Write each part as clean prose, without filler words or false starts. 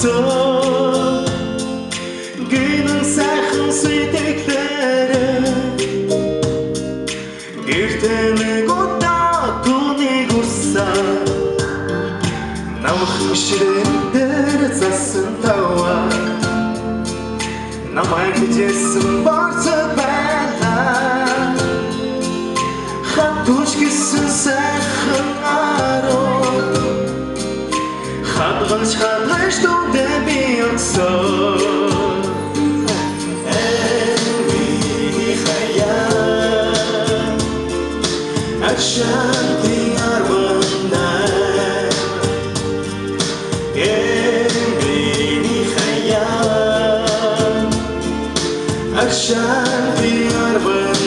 сон гинэн сайхан сэтгэлээрээ гэртээ нэг удаа түүнийг урсан намхан ширээн дээр засан таваа намайг хүчээсэн борцод байлаа хатууч гэсэн сайхан аруу хадгалж дүүдээ би өгсөн миний хаяа Ашанти арванай миний хаяа Ашанти арванай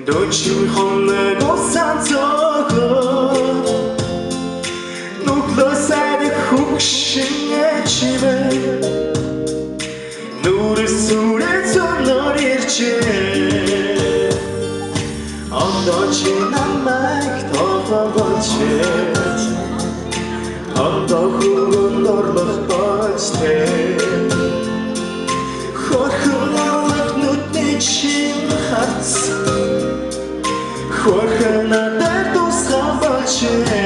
Don't you hold go sanzogo Nuklo sade hukshin echime Nuri sure tonorirche Ondo chinamak tofa boche Ondo hugun dorlok bochte Хорхонолок нутны чин харц Хорхона дээр тусган болчээ